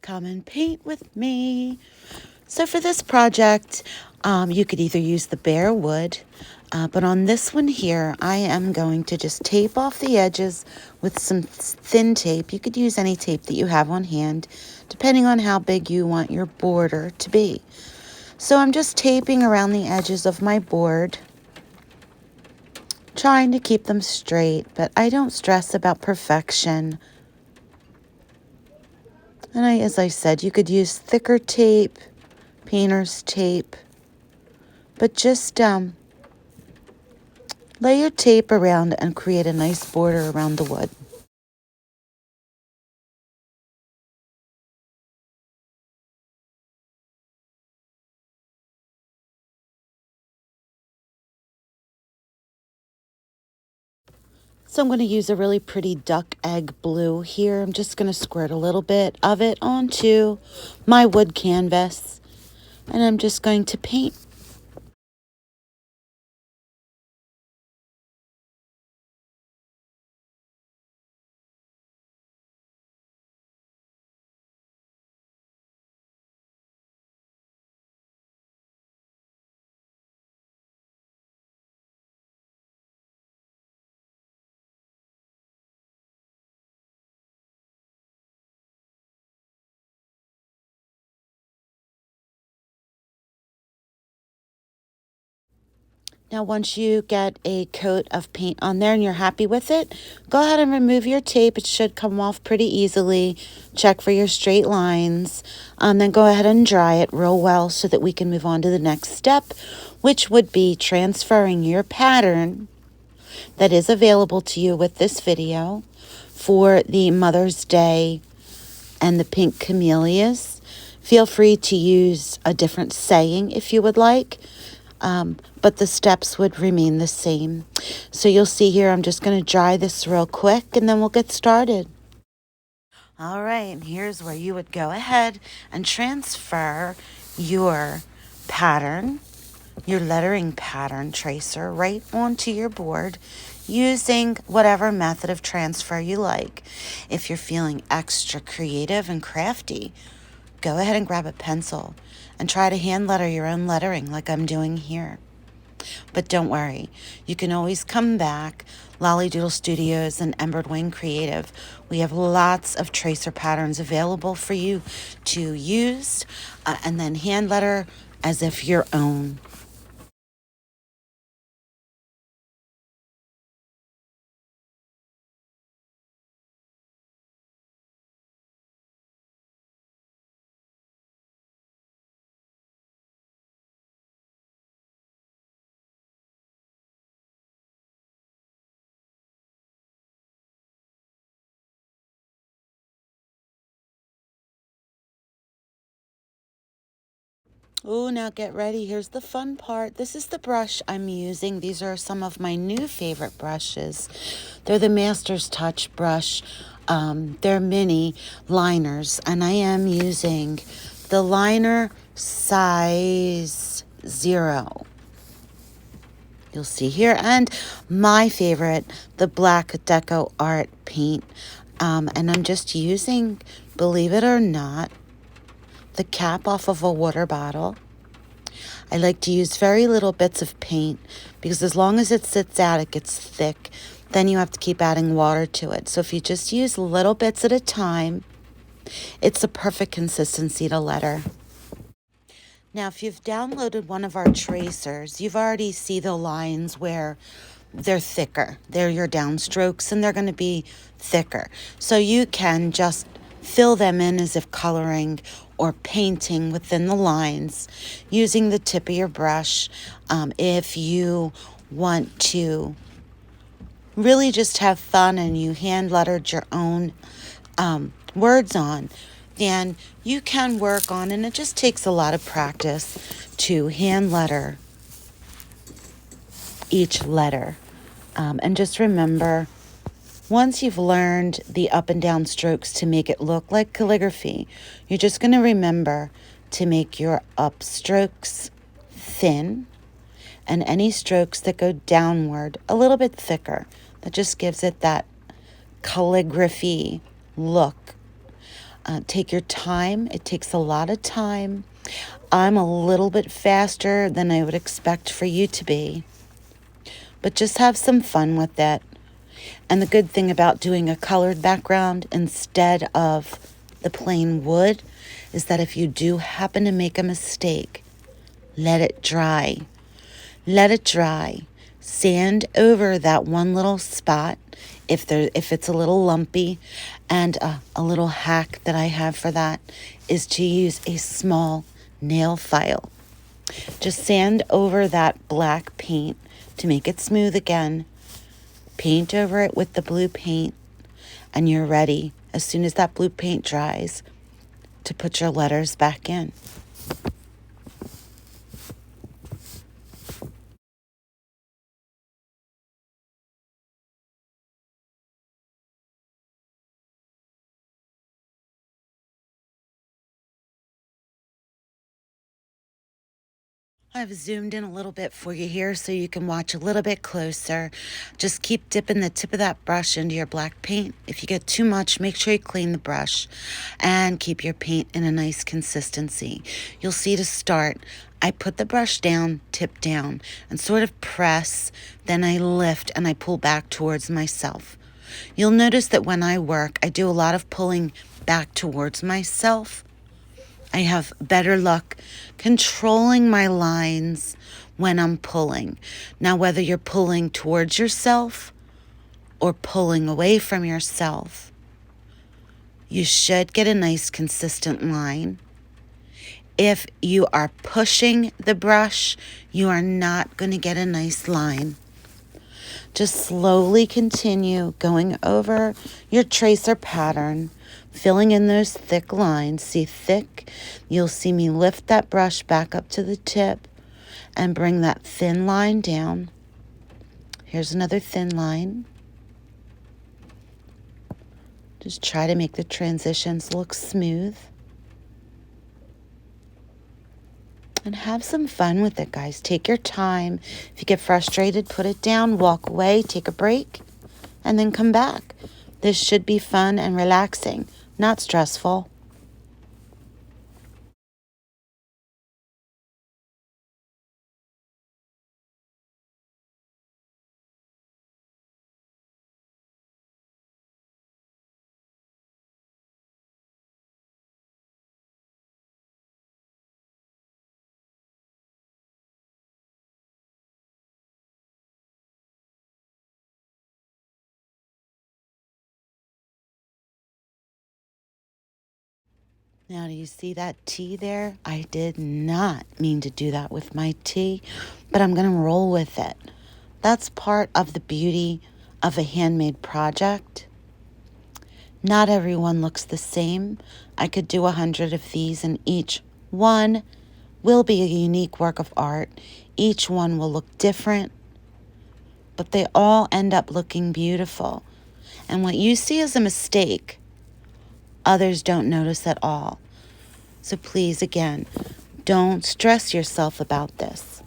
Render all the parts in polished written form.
Come and paint with me. So for this project, you could either use the bare wood, but on this one here, I am going to just tape off the edges with some thin tape. You could use any tape that you have on hand, depending on how big you want your border to be. So I'm just taping around the edges of my board, trying to keep them straight, but I don't stress about perfection. And as I said, you could use thicker tape, painter's tape, but just lay your tape around and create a nice border around the wood. So I'm going to use a really pretty duck egg blue here. I'm just going to squirt a little bit of it onto my wood canvas, and I'm just going to paint. Now, once you get a coat of paint on there and you're happy with it, go ahead and remove your tape. It should come off pretty easily. Check for your straight lines. Then go ahead and dry it real well so that we can move on to the next step, which would be transferring your pattern that is available to you with this video for the Mother's Day and the pink camellias. Feel free to use a different saying if you would like. But the steps would remain the same. So you'll see here, I'm just going to dry this real quick and then we'll get started. All right, and here's where you would go ahead and transfer your pattern, your lettering pattern tracer right onto your board using whatever method of transfer you like. If you're feeling extra creative and crafty, go ahead and grab a pencil and try to hand letter your own lettering like I'm doing here. But don't worry, you can always come back. Lolly Doodle Studios and Embered Wing Creative, we have lots of tracer patterns available for you to use and then hand letter as if your own. Oh, now get ready. Here's the fun part. This is the brush I'm using. These are some of my new favorite brushes. They're the Master's Touch brush. They're mini liners, and I am using the liner size 0. You'll see here. And my favorite, the Black Deco Art paint. And I'm just using, believe it or not, the cap off of a water bottle. I like to use very little bits of paint because as long as it sits out, it gets thick. Then you have to keep adding water to it. So if you just use little bits at a time, it's the perfect consistency to letter. Now, if you've downloaded one of our tracers, you've already see the lines where they're thicker. They're your downstrokes and they're going to be thicker. So you can just fill them in as if coloring or painting within the lines using the tip of your brush. If you want to really just have fun and you hand lettered your own words on, then you can work on, and it just takes a lot of practice to hand letter each letter. And just remember, once you've learned the up and down strokes to make it look like calligraphy, you're just going to remember to make your up strokes thin and any strokes that go downward a little bit thicker. That just gives it that calligraphy look. Take your time. It takes a lot of time. I'm a little bit faster than I would expect for you to be, but just have some fun with it. And the good thing about doing a colored background instead of the plain wood is that if you do happen to make a mistake, let it dry. Let it dry. Sand over that one little spot if it's a little lumpy. And a little hack that I have for that is to use a small nail file. Just sand over that black paint to make it smooth again. Paint over it with the blue paint, and you're ready as soon as that blue paint dries to put your letters back in. I've zoomed in a little bit for you here so you can watch a little bit closer. Just keep dipping the tip of that brush into your black paint. If you get too much, make sure you clean the brush and keep your paint in a nice consistency. You'll see to start, I put the brush down, tip down, and sort of press. Then I lift and I pull back towards myself. You'll notice that when I work, I do a lot of pulling back towards myself. I have better luck controlling my lines when I'm pulling. Now, whether you're pulling towards yourself or pulling away from yourself, you should get a nice consistent line. If you are pushing the brush, you are not going to get a nice line. Just slowly continue going over your tracer pattern, filling in those thick lines. See thick? You'll see me lift that brush back up to the tip and bring that thin line down. Here's another thin line. Just try to make the transitions look smooth. And have some fun with it, guys. Take your time. If you get frustrated, put it down, walk away, take a break, and then come back. This should be fun and relaxing, not stressful. Now, do you see that T there? I did not mean to do that with my T, but I'm going to roll with it. That's part of the beauty of a handmade project. Not everyone looks the same. I could do 100 of these, and each one will be a unique work of art. Each one will look different, but they all end up looking beautiful. And what you see as a mistake, others don't notice at all. So please, again, don't stress yourself about this.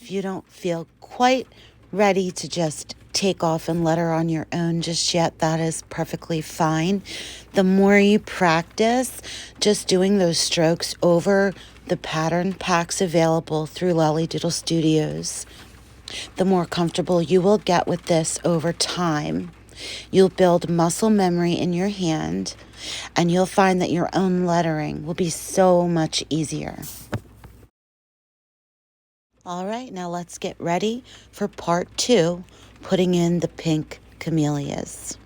If you don't feel quite ready to just take off and letter on your own just yet, that is perfectly fine. The more you practice just doing those strokes over the pattern packs available through Lolly Doodle Studios, the more comfortable you will get with this over time. You'll build muscle memory in your hand, and you'll find that your own lettering will be so much easier. All right, now let's get ready for part 2, putting in the pink camellias.